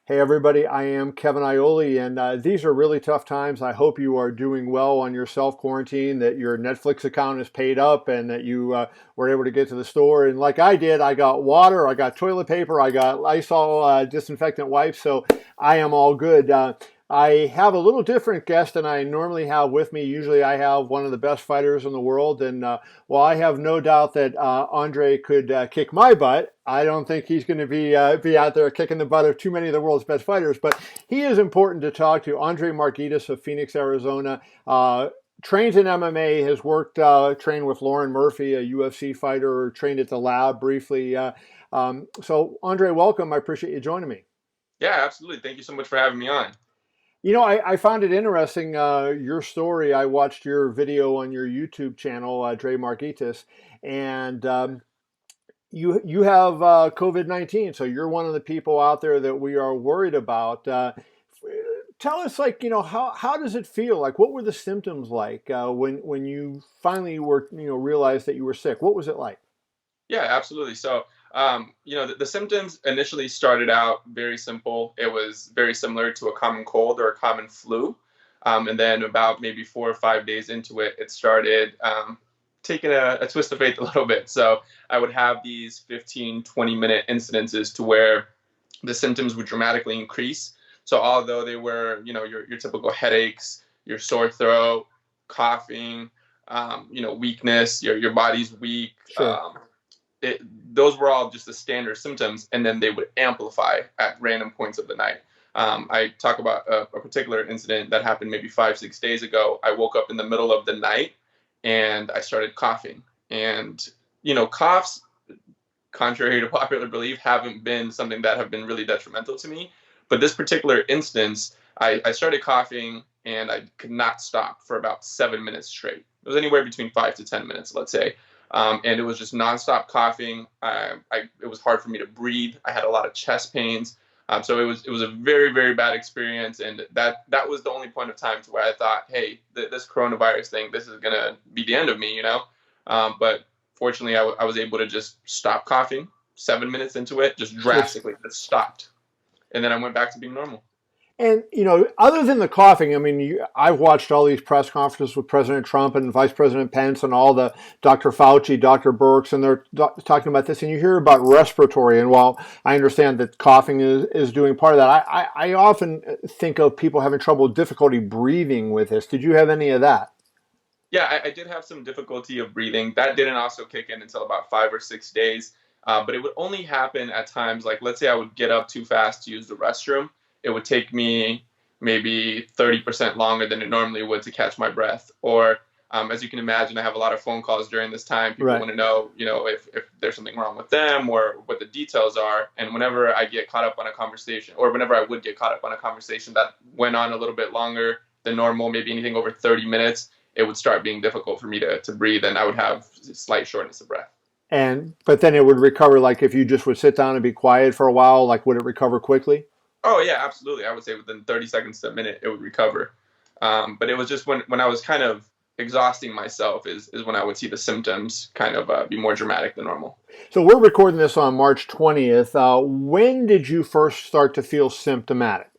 Hey everybody, I am Kevin Ioli, and these are really tough times. I hope you are doing well on your self-quarantine, that your Netflix account is paid up, and that you were able to get to the store. And like I did, I got water, I got toilet paper, I got Lysol disinfectant wipes, so I am all good. I have a little different guest than I normally have with me. Usually I have one of the best fighters in the world, and while I have no doubt that Andre could kick my butt, I don't think he's going to be out there kicking the butt of too many of the world's best fighters. But he is important to talk to. Andrei Marghitas of Phoenix, Arizona. Trains in MMA, has worked, trained with Lauren Murphy, a UFC fighter, trained at the lab briefly. So, Andre, welcome. I appreciate you joining me. Yeah, absolutely. Thank you so much for having me on. You know, I found it interesting, your story. I watched your video on your YouTube channel, Andrei Marghitas, and you have COVID-19, so you're one of the people out there that we are worried about. Tell us, like, how does it feel? Like, what were the symptoms like when you finally were, realized that you were sick? What was it like? Yeah, absolutely. The symptoms initially started out very simple. It was very similar to a common cold or a common flu. And then about maybe 4 or 5 days into it, it started taking a twist of fate a little bit. So I would have these 15, 20-minute incidences to where the symptoms would dramatically increase. So although they were, your typical headaches, your sore throat, coughing, weakness, your body's weak, Sure. it, those were all just the standard symptoms, and then they would amplify at random points of the night. I talk about a particular incident that happened maybe 5, 6 days ago. I woke up in the middle of the night and I started coughing. And, coughs, contrary to popular belief, haven't been something that have been really detrimental to me. But this particular instance, I started coughing and I could not stop for about 7 minutes straight. It was anywhere between 5 to 10 minutes, let's say. And it was just nonstop coughing. It was hard for me to breathe. I had a lot of chest pains. So it was a very, very bad experience, and that was the only point of time to where I thought, hey, this coronavirus thing, this is gonna be the end of me. But fortunately, I was able to just stop coughing. 7 minutes into it, just Just drastically, just stopped, and then I went back to being normal. And other than the coughing, I mean, I've watched all these press conferences with President Trump and Vice President Pence and all the Dr. Fauci, Dr. Birx, and they're talking about this. And you hear about respiratory. And while I understand that coughing is doing part of that, I often think of people having trouble, difficulty breathing with this. Did you have any of that? Yeah, I did have some difficulty of breathing. That didn't also kick in until about 5 or 6 days. But it would only happen at times like, let's say I would get up too fast to use the restroom. It would take me maybe 30% longer than it normally would to catch my breath. Or, as you can imagine, I have a lot of phone calls during this time. People Right. want to know, if there's something wrong with them or what the details are. And whenever I get caught up on a conversation, or whenever I would get caught up on a conversation that went on a little bit longer than normal, maybe anything over 30 minutes, it would start being difficult for me to breathe, and I would have slight shortness of breath. But then it would recover. Like if you just would sit down and be quiet for a while, like would it recover quickly? Oh yeah, absolutely. I would say within 30 seconds to a minute, it would recover. But it was just when I was kind of exhausting myself is when I would see the symptoms kind of be more dramatic than normal. So we're recording this on March 20th. When did you first start to feel symptomatic?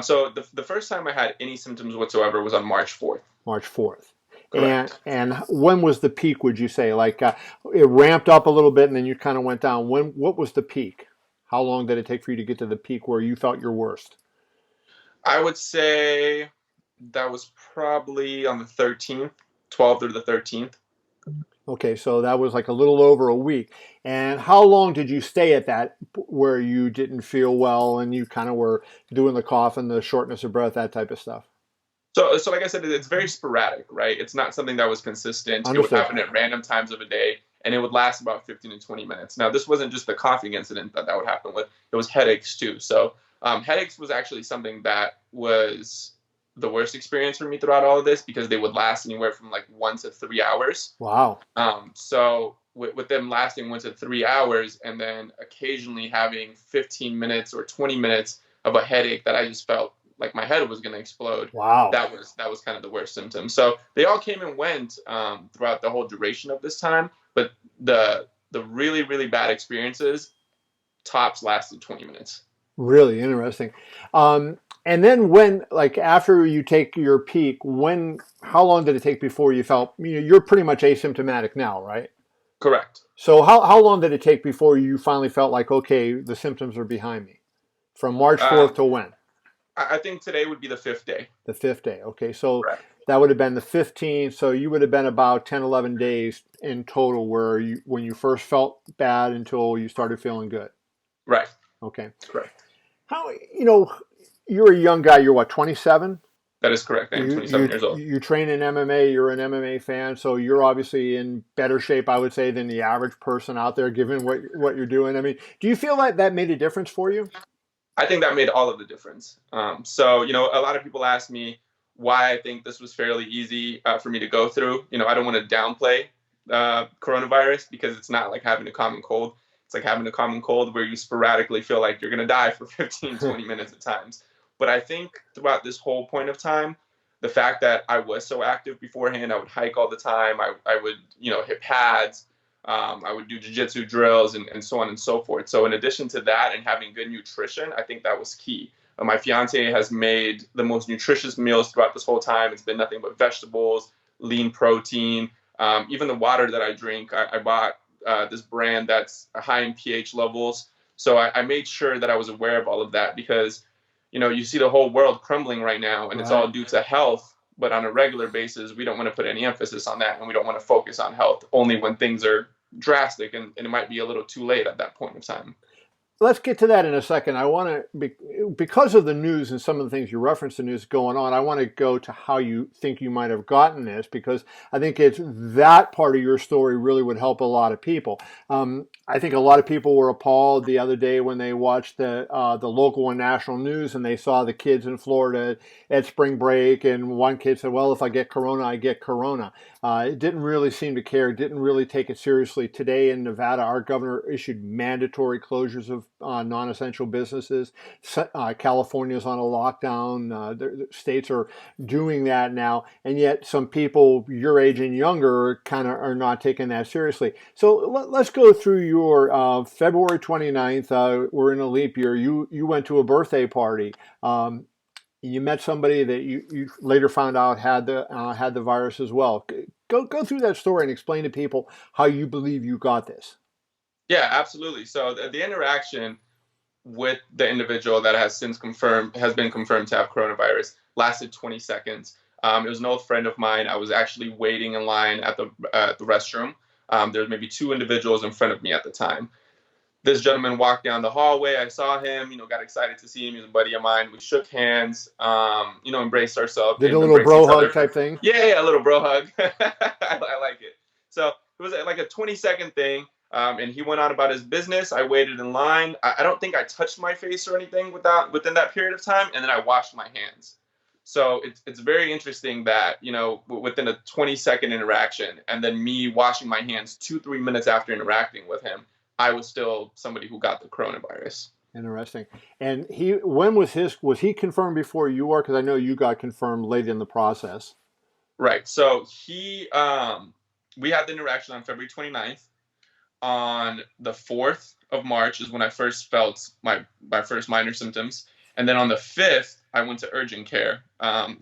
So the first time I had any symptoms whatsoever was on March 4th. March 4th. And Correct. and when was the peak, would you say? Like it ramped up a little bit and then you kind of went down. What was the peak? How long did it take for you to get to the peak where you felt your worst? I would say that was probably on the 13th, 12th or the 13th. Okay, so that was like a little over a week. And how long did you stay at that where you didn't feel well and you kind of were doing the cough and the shortness of breath, that type of stuff? So like I said, it's very sporadic, right? It's not something that was consistent. It would Understood. happen at random times of a day, and it would last about 15 to 20 minutes. Now, this wasn't just the coughing incident that would happen with; it was headaches too. So headaches was actually something that was the worst experience for me throughout all of this because they would last anywhere from like 1 to 3 hours. Wow. So with them lasting 1 to 3 hours, and then occasionally having 15 minutes or 20 minutes of a headache that I just felt like my head was going to explode. Wow. That was kind of the worst symptom. So they all came and went throughout the whole duration of this time, but the really really bad experiences tops lasted 20 minutes. Really interesting. Um, and then when, like, after you take your peak, how long did it take before you felt, you're pretty much asymptomatic now, right? Correct. So how long did it take before you finally felt like, okay, the symptoms are behind me? From March 4th Um, to when? I think today would be the fifth day. The fifth day. Okay. So Right. that would have been the 15th. So you would have been about 10, 11 days in total where when you first felt bad until you started feeling good. Right. Okay. Correct. How, you're a young guy. You're what, 27? That is correct. I am You 27 you years old. you train in MMA. You're an MMA fan, so you're obviously in better shape, I would say, than the average person out there, given what you're doing. I mean, do you feel like that made a difference for you? I think that made all of the difference. So, a lot of people ask me why I think this was fairly easy for me to go through. I don't want to downplay coronavirus because it's not like having a common cold. It's like having a common cold where you sporadically feel like you're going to die for 15, 20 minutes at times. But I think throughout this whole point of time, the fact that I was so active beforehand, I would hike all the time. I would, hit pads. I would do jujitsu drills and so on and so forth. So in addition to that and having good nutrition, I think that was key. My fiance has made the most nutritious meals throughout this whole time. It's been nothing but vegetables, lean protein, even the water that I drink. I bought this brand that's high in pH levels. So I made sure that I was aware of all of that because, you see the whole world crumbling right now and it's all Right. due to health. But on a regular basis, we don't want to put any emphasis on that and we don't want to focus on health only when things are drastic and it might be a little too late at that point in time. Let's get to that in a second. I want to, because of the news and some of the things you referenced the news going on, I want to go to how you think you might have gotten this because I think it's that part of your story really would help a lot of people. I think a lot of people were appalled the other day when they watched the local and national news and they saw the kids in Florida at spring break, and one kid said, "Well, if I get corona, I get corona." It didn't really seem to care, didn't really take it seriously. Today in Nevada, our governor issued mandatory closures of non-essential businesses. California's on a lockdown. The states are doing that now, and yet some people your age and younger kind of are not taking that seriously. So let's go through your February 29th. We're in a leap year. You went to a birthday party. You met somebody that you later found out had the virus as well. Go through that story and explain to people how you believe you got this. Yeah, absolutely. So the interaction with the individual that has been confirmed to have coronavirus lasted 20 seconds. It was an old friend of mine. I was actually waiting in line at the restroom. There was maybe two individuals in front of me at the time. This gentleman walked down the hallway. I saw him, got excited to see him. He's a buddy of mine. We shook hands, embraced ourselves, Did a little embraced bro each hug other. type thing. Yeah, yeah, a little bro hug. I like it. So it was like a 20-second thing. And he went on about his business. I waited in line. I don't think I touched my face or anything within that period of time. And then I washed my hands. So it's very interesting that, within a 20-second interaction and then me washing my hands 2, 3 minutes after interacting with him, I was still somebody who got the coronavirus. Interesting. And when was he confirmed before you were? Because I know you got confirmed late in the process. Right. So we had the interaction on February 29th. On the 4th of March is when I first felt my first minor symptoms. And then on the 5th, I went to urgent care.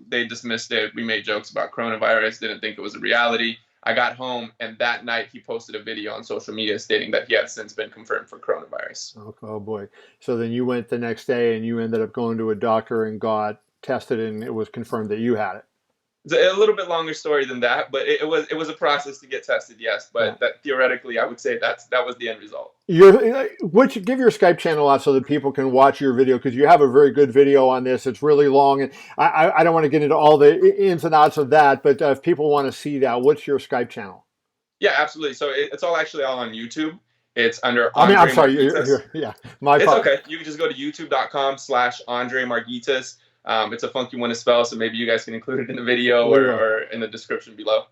They dismissed it. We made jokes about coronavirus, didn't think it was a reality. I got home, and that night he posted a video on social media stating that he had since been confirmed for coronavirus. Oh boy. So then you went the next day and you ended up going to a doctor and got tested, and it was confirmed that you had it. It's a little bit longer story than that, but it was a process to get tested, yes. Yeah. But that theoretically, I would say that was the end result. Give your Skype channel out so that people can watch your video because you have a very good video on this. It's really long, and I don't want to get into all the ins and outs of that. But if people want to see that, what's your Skype channel? Yeah, absolutely. So it's all actually all on YouTube. It's under I mean, I'm Andrei sorry. Marghitas. Yeah, my It's fault. okay. You can just go to youtube.com/Andrei Marghitas. It's a funky one to spell, so maybe you guys can include it in the video We or, will. or in the description below.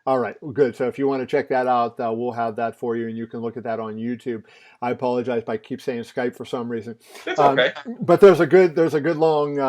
All right, well, good. So if you want to check that out, we'll have that for you, and you can look at that on YouTube. I apologize, but I keep saying Skype for some reason. It's Um, okay. but there's a good long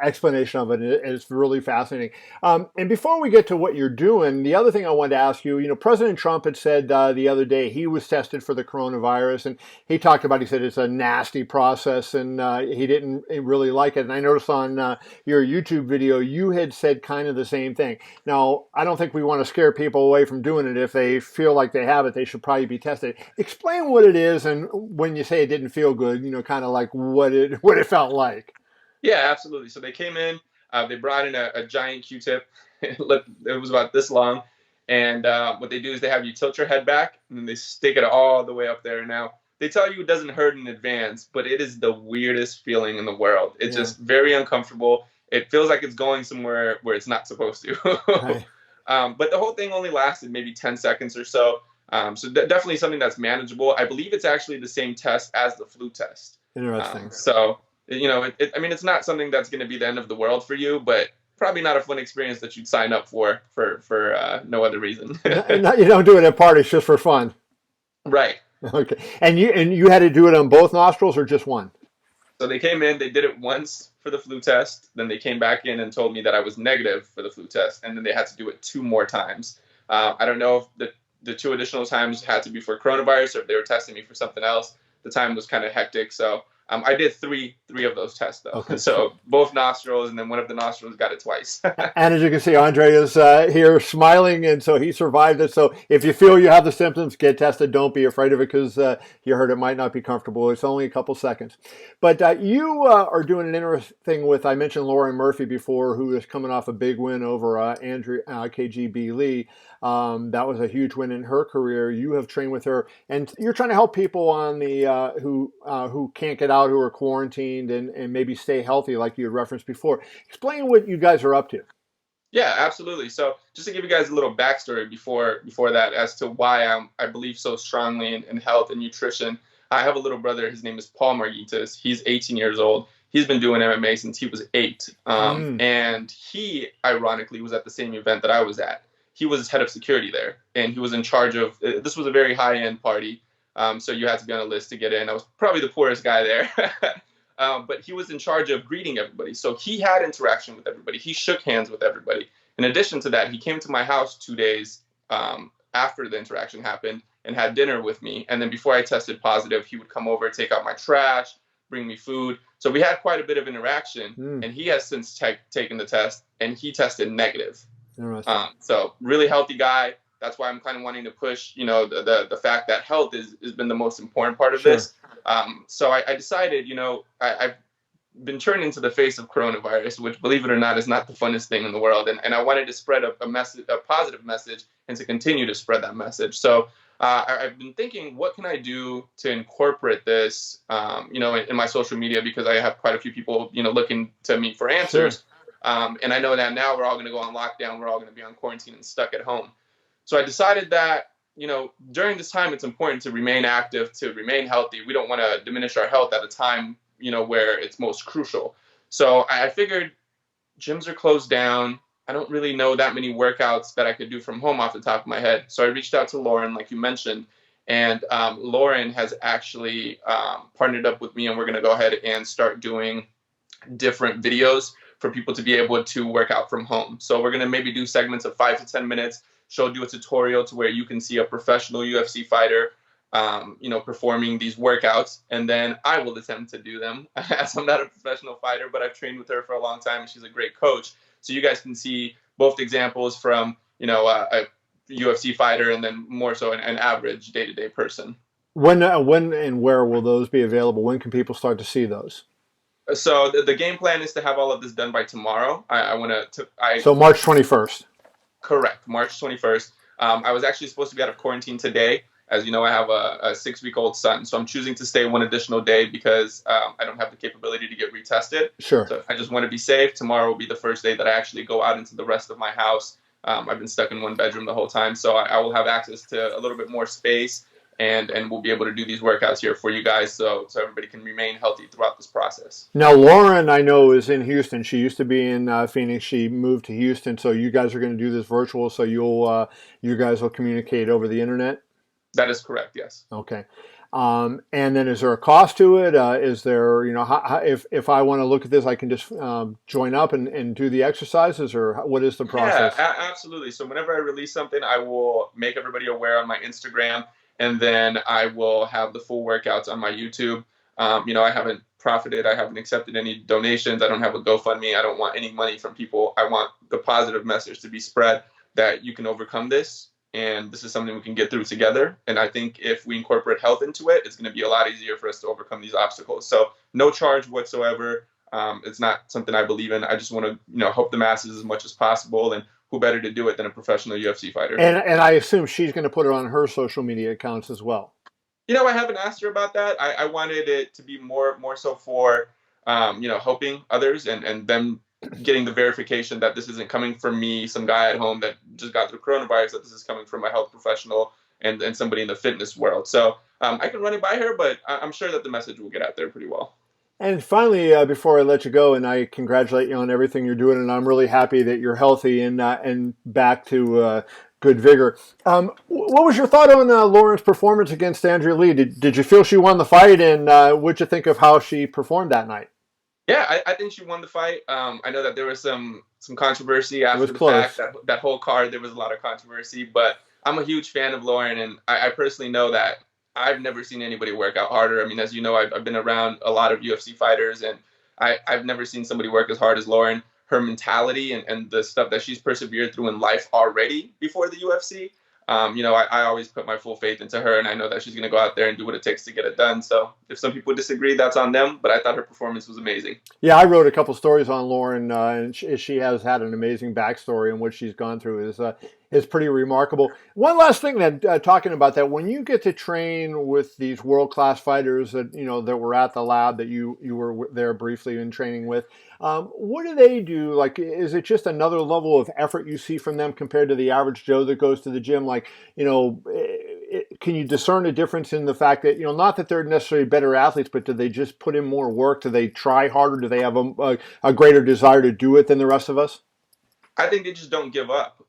explanation of it. It's really fascinating. And before we get to what you're doing, the other thing I wanted to ask you, President Trump had said the other day he was tested for the coronavirus, and he talked about, he said it's a nasty process, and he didn't really like it. And I noticed on your YouTube video, you had said kind of the same thing. Now, I don't think we want to scare people away from doing it. If they feel like they have it, they should probably be tested. Explain what it is, and when you say it didn't feel good, kind of like what it felt like. Yeah, absolutely. So they came in, they brought in a giant Q-tip. It was about this long. And what they do is they have you tilt your head back, and then they stick it all the way up there. Now, they tell you it doesn't hurt in advance, but it is the weirdest feeling in the world. It's Yeah. just very uncomfortable. It feels like it's going somewhere where it's not supposed to. Right. But the whole thing only lasted maybe 10 seconds or so. Definitely something that's manageable. I believe it's actually the same test as the flu test. Interesting. I mean, it's not something that's going to be the end of the world for you, but probably not a fun experience that you'd sign up for no other reason. You don't do it at parties just for fun. Right. Okay. And you had to do it on both nostrils or just one? So they came in, they did it once for the flu test, then they came back in and told me that I was negative for the flu test, and then they had to do it 2 more times. I don't know if the 2 additional times had to be for coronavirus or if they were testing me for something else. The time was kind of hectic, so I did three of those tests though. Okay. So both nostrils, and then one of the nostrils got it twice. And as you can see, Andrei is here smiling, and so he survived it. So if you feel you have the symptoms, get tested. Don't be afraid of it, because you heard it might not be comfortable. It's only a couple seconds. But you are doing an interesting thing with, I mentioned Lauren Murphy before, who is coming off a big win over Andrew KGB Lee. That was a huge win in her career. You have trained with her, and you're trying to help people on the who can't get out, who are quarantined, and maybe stay healthy, like you had referenced before. Explain what you guys are up to. Yeah, absolutely. So just to give you guys a little backstory before that, as to why I believe so strongly in health and nutrition. I have a little brother. His name is Paul Marghitas. He's 18 years old. He's been doing MMA since he was 8. And he, ironically, was at the same event that I was at. He was head of security there, and he was in charge of, this was a very high-end party, so you had to be on a list to get in. I was probably the poorest guy there. But he was in charge of greeting everybody. So he had interaction with everybody. He shook hands with everybody. In addition to that, he came to my house 2 days after the interaction happened and had dinner with me. And then before I tested positive, he would come over, take out my trash, bring me food. So we had quite a bit of interaction. And he has since taken the test, and he tested negative. So really healthy guy. That's why I'm kind of wanting to push, the fact that health has been the most important part of this. So I decided, I've been turned into the face of coronavirus, which, believe it or not, is not the funnest thing in the world. And I wanted to spread a positive message, and to continue to spread that message. So I've been thinking, what can I do to incorporate this, in my social media, because I have quite a few people, looking to me for answers. And I know that now we're all going to go on lockdown. We're all going to be on quarantine and stuck at home. So I decided that, during this time, it's important to remain active, to remain healthy. We don't want to diminish our health at a time, where it's most crucial. So I figured gyms are closed down. I don't really know that many workouts that I could do from home off the top of my head. So I reached out to Lauren, like you mentioned, and Lauren has actually partnered up with me, and we're going to go ahead and start doing different videos for people to be able to work out from home. So we're going to maybe do segments of 5 to 10 minutes. She'll do a tutorial to where you can see a professional UFC fighter, performing these workouts. And then I will attempt to do them, as I'm not a professional fighter, but I've trained with her for a long time, and she's a great coach. So you guys can see both examples from, a UFC fighter, and then more so an average day-to-day person. When and where will those be available? When can people start to see those? So the game plan is to have all of this done by tomorrow. So March 21st. Correct, March 21st. I was actually supposed to be out of quarantine today. As you know, I have a 6-week-old son, so I'm choosing to stay one additional day because I don't have the capability to get retested. Sure. So I just want to be safe. Tomorrow will be the first day that I actually go out into the rest of my house. I've been stuck in one bedroom the whole time, so I will have access to a little bit more space. and we'll be able to do these workouts here for you guys, so everybody can remain healthy throughout this process. Now, Lauren, I know, is in Houston. She used to be in Phoenix. She moved to Houston, so you guys are going to do this virtual. So you guys will communicate over the internet. That is correct. Yes. Okay. And then is there a cost to it? Is there, if I want to look at this, I can just join up and do the exercises, or what is the Yeah, process? absolutely. So whenever I release something, I will make everybody aware on my Instagram, and then I will have the full workouts on my YouTube. I haven't profited, I haven't accepted any donations, I don't have a GoFundMe, I don't want any money from people. I want the positive message to be spread that you can overcome this, and this is something we can get through together. And I think if we incorporate health into it, it's going to be a lot easier for us to overcome these obstacles. So no charge whatsoever. It's not something I believe in. I just want to, help the masses as much as possible. And who better to do it than a professional UFC fighter? And I assume she's going to put it on her social media accounts as well. I haven't asked her about that. I wanted it to be more so for, helping others and them getting the verification that this isn't coming from me, some guy at home that just got through coronavirus, that this is coming from a health professional and somebody in the fitness world. So I can run it by her, but I'm sure that the message will get out there pretty well. And finally, before I let you go, and I congratulate you on everything you're doing, and I'm really happy that you're healthy and back to good vigor. What was your thought on Lauren's performance against Andrea Lee? Did you feel she won the fight, and what'd you think of how she performed that night? Yeah, I think she won the fight. I know that there was some controversy It was after the fact. close. That whole card, there was a lot of controversy, but I'm a huge fan of Lauren, and I personally know that I've never seen anybody work out harder. I mean, as you know, I've been around a lot of UFC fighters, and I've never seen somebody work as hard as Lauren. Her mentality and the stuff that she's persevered through in life already before the UFC. I always put my full faith into her, and I know that she's going to go out there and do what it takes to get it done. So if some people disagree, that's on them. But I thought her performance was amazing. Yeah, I wrote a couple stories on Lauren, and she has had an amazing backstory, and what she's gone through is pretty remarkable. One last thing that talking about that, when you get to train with these world class fighters that that were at the lab that you were there briefly in training with, what do they do? Like, is it just another level of effort you see from them compared to the average Joe that goes to the gym? Like, can you discern a difference in the fact that not that they're necessarily better athletes, but do they just put in more work? Do they try harder? Do they have a greater desire to do it than the rest of us? I think they just don't give up.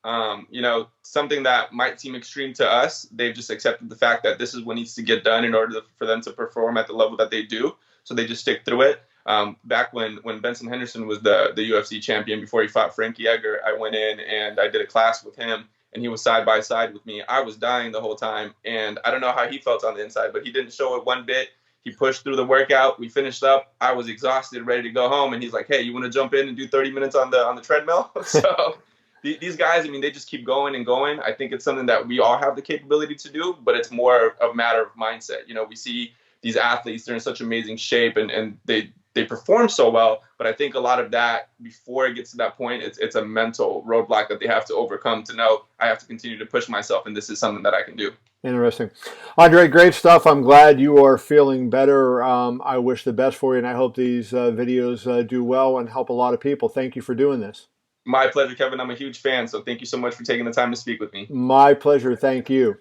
Something that might seem extreme to us, they've just accepted the fact that this is what needs to get done in order for them to perform at the level that they do. So they just stick through it. Back when Benson Henderson was the UFC champion before he fought Frankie Edgar, I went in and I did a class with him, and he was side by side with me. I was dying the whole time, and I don't know how he felt on the inside, but he didn't show it one bit. He pushed through the workout. We finished up. I was exhausted, ready to go home, and he's like, "Hey, you want to jump in and do 30 minutes on the treadmill?" So these guys, I mean, they just keep going and going. I think it's something that we all have the capability to do, but it's more of a matter of mindset. We see these athletes, they're in such amazing shape, and they perform so well. But I think a lot of that, before it gets to that point, it's a mental roadblock that they have to overcome to know I have to continue to push myself, and this is something that I can do. Interesting. Andrei, great stuff. I'm glad you are feeling better. I wish the best for you, and I hope these videos do well and help a lot of people. Thank you for doing this. My pleasure, Kevin. I'm a huge fan, so thank you so much for taking the time to speak with me. My pleasure. Thank you.